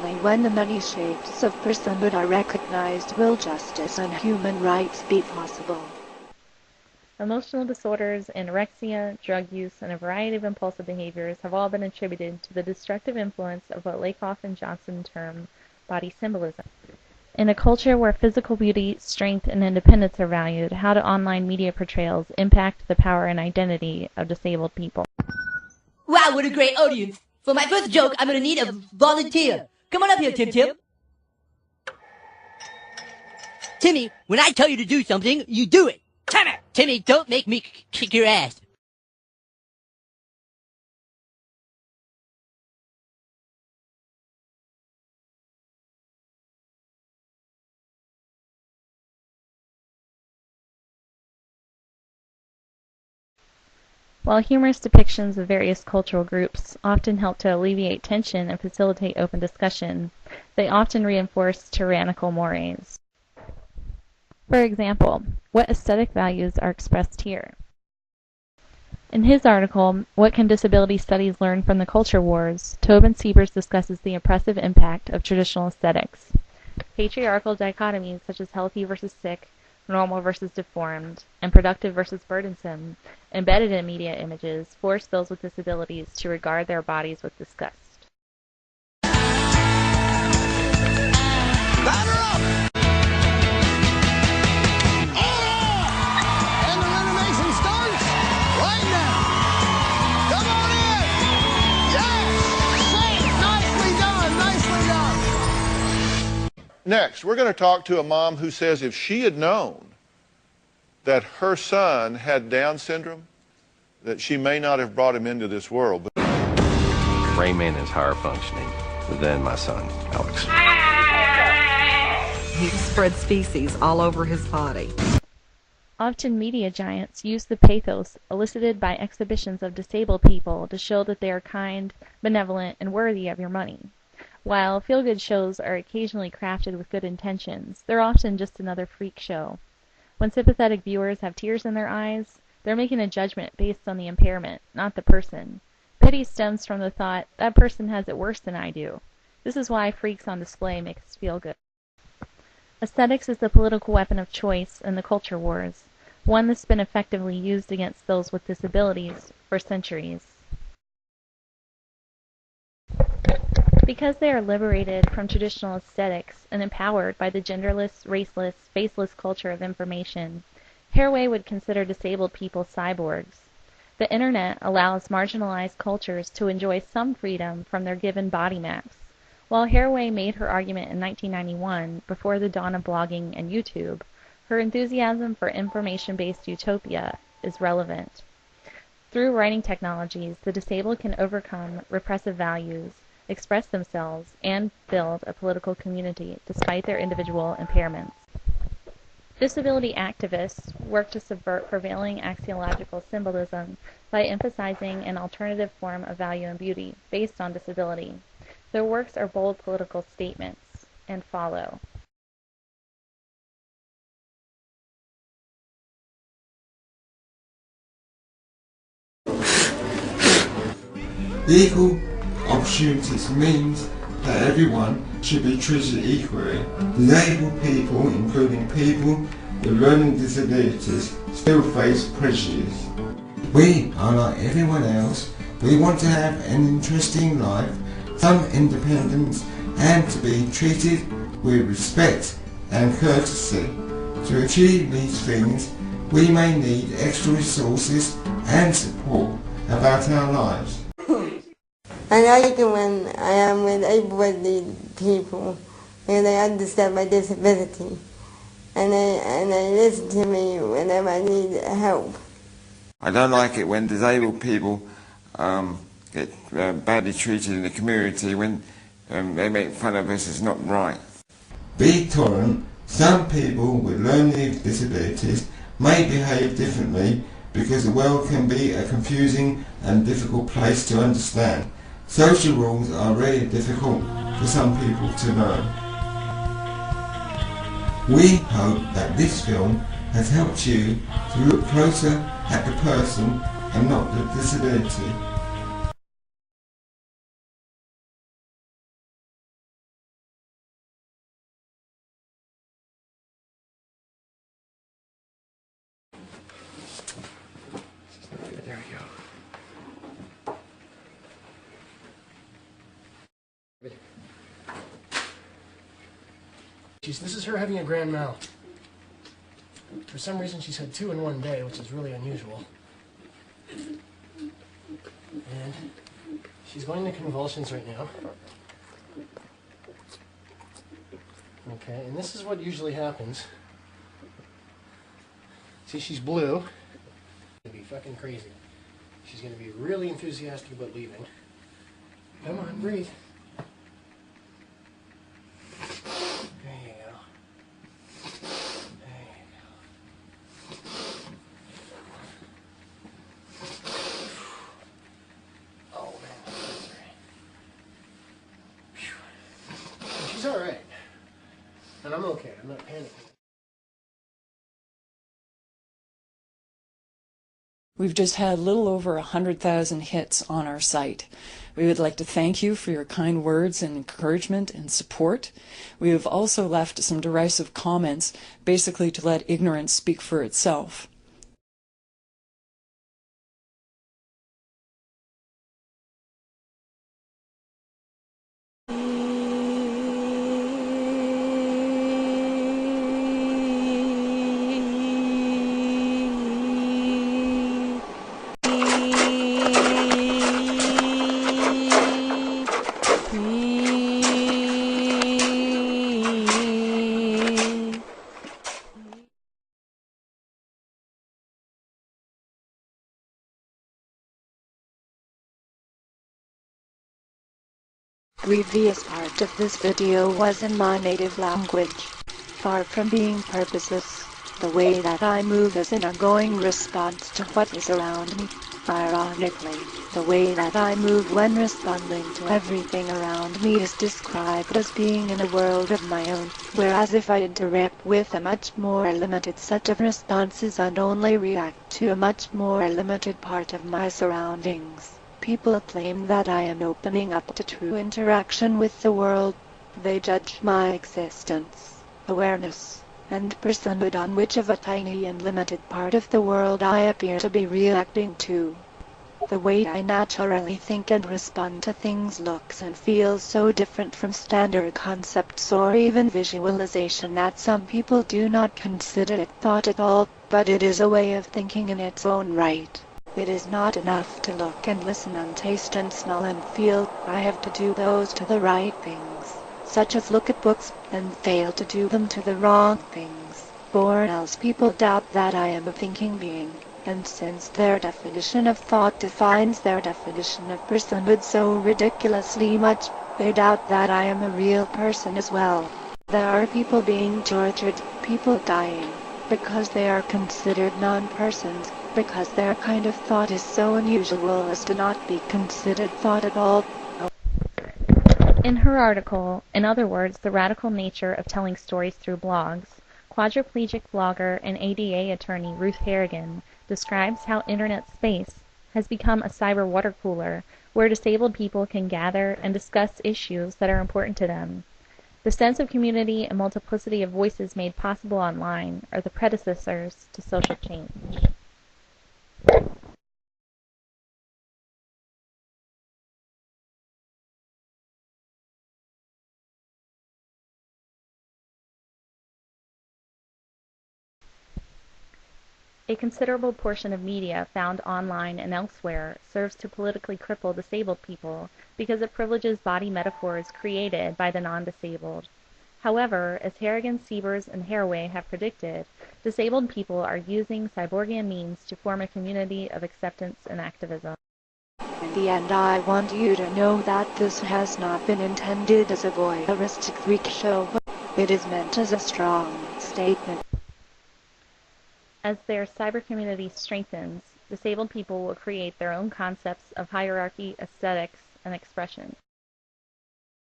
only when the many shapes of personhood are recognized will justice and human rights be possible. Emotional disorders, anorexia, drug use, and a variety of impulsive behaviors have all been attributed to the destructive influence of what Lakoff and Johnson term body symbolism. In a culture where physical beauty, strength, and independence are valued, how do online media portrayals impact the power and identity of disabled people? Wow, what a great audience! For my first joke, I'm gonna need a volunteer. Come on up here, Tim Tim. Timmy, when I tell you to do something, you do it. Timmy, don't make me kick your ass. While humorous depictions of various cultural groups often help to alleviate tension and facilitate open discussion, they often reinforce tyrannical mores. For example, what aesthetic values are expressed here? In his article, What Can Disability Studies Learn from the Culture Wars?, Tobin Siebers discusses the oppressive impact of traditional aesthetics. Patriarchal dichotomies such as healthy versus sick, normal versus deformed, and productive versus burdensome, embedded in media images, force those with disabilities to regard their bodies with disgust. Batter up! And the renovation starts right now. Come on in. Yes! Safe. Nicely done. Nicely done. Next, we're going to talk to a mom who says if she had known that her son had Down syndrome, that she may not have brought him into this world. Rayman is higher functioning than my son, Alex. He spread species all over his body. Often media giants use the pathos elicited by exhibitions of disabled people to show that they are kind, benevolent, and worthy of your money. While feel-good shows are occasionally crafted with good intentions, they're often just another freak show. When sympathetic viewers have tears in their eyes, they're making a judgment based on the impairment, not the person. Pity stems from the thought, that person has it worse than I do. This is why freaks on display make us feel good. Aesthetics is the political weapon of choice in the culture wars, one that's been effectively used against those with disabilities for centuries. Because they are liberated from traditional aesthetics and empowered by the genderless, raceless, faceless culture of information, Haraway would consider disabled people cyborgs. The internet allows marginalized cultures to enjoy some freedom from their given body maps. While Haraway made her argument in 1991, before the dawn of blogging and YouTube, her enthusiasm for information-based utopia is relevant. Through writing technologies, the disabled can overcome repressive values, express themselves, and build a political community despite their individual impairments. Disability activists work to subvert prevailing axiological symbolism by emphasizing an alternative form of value and beauty based on disability. Their works are bold political statements and follow. Equal opportunities means that everyone should be treated equally. Disabled people, including people with learning disabilities, still face prejudice. We are like everyone else. We want to have an interesting life, some independence, and to be treated with respect and courtesy. To achieve these things, we may need extra resources and support about our lives. I like it when I am with able-bodied people, when they understand my disability, and they listen to me whenever I need help. I don't like it when disabled people get badly treated in the community, when they make fun of us. It's not right. Be tolerant. Some people with learning disabilities may behave differently because the world can be a confusing and difficult place to understand. Social rules are really difficult for some people to learn. We hope that this film has helped you to look closer at the person and not the disability. This is her having a grand mal. For some reason she's had 2 in one day, which is really unusual. And she's going into convulsions right now. Okay, and this is what usually happens. See, she's blue. She's gonna be fucking crazy. She's gonna be really enthusiastic about leaving. Come on, breathe. There you go. There you go. Oh man, that's right. She's alright. And I'm okay, I'm not panicking. We've just had a little over 100,000 hits on our site. We would like to thank you for your kind words and encouragement and support. We have also left some derisive comments, basically to let ignorance speak for itself. Previous part of this video was in my native language. Far from being purposeless, the way that I move is an ongoing response to what is around me. Ironically, the way that I move when responding to everything around me is described as being in a world of my own, whereas if I interact with a much more limited set of responses and only react to a much more limited part of my surroundings, people claim that I am opening up to true interaction with the world. They judge my existence, awareness, and personhood on which of a tiny and limited part of the world I appear to be reacting to. The way I naturally think and respond to things looks and feels so different from standard concepts or even visualization that some people do not consider it thought at all, but it is a way of thinking in its own right. It is not enough to look and listen and taste and smell and feel. I have to do those to the right things, such as look at books, and fail to do them to the wrong things, or else people doubt that I am a thinking being, and since their definition of thought defines their definition of personhood so ridiculously much, they doubt that I am a real person as well. There are people being tortured, people dying, because they are considered non-persons, because their kind of thought is so unusual as to not be considered thought at all. In her article, In Other Words, The Radical Nature of Telling Stories Through Blogs, quadriplegic blogger and ADA attorney Ruth Harrigan describes how internet space has become a cyber water cooler where disabled people can gather and discuss issues that are important to them. The sense of community and multiplicity of voices made possible online are the predecessors to social change. A considerable portion of media found online and elsewhere serves to politically cripple disabled people because it privileges body metaphors created by the non-disabled. However, as Harrigan, Siebers, and Haraway have predicted, disabled people are using cyborgian means to form a community of acceptance and activism. In the end, I want you to know that this has not been intended as a voyeuristic freak show. It is meant as a strong statement. As their cyber community strengthens, disabled people will create their own concepts of hierarchy, aesthetics, and expression.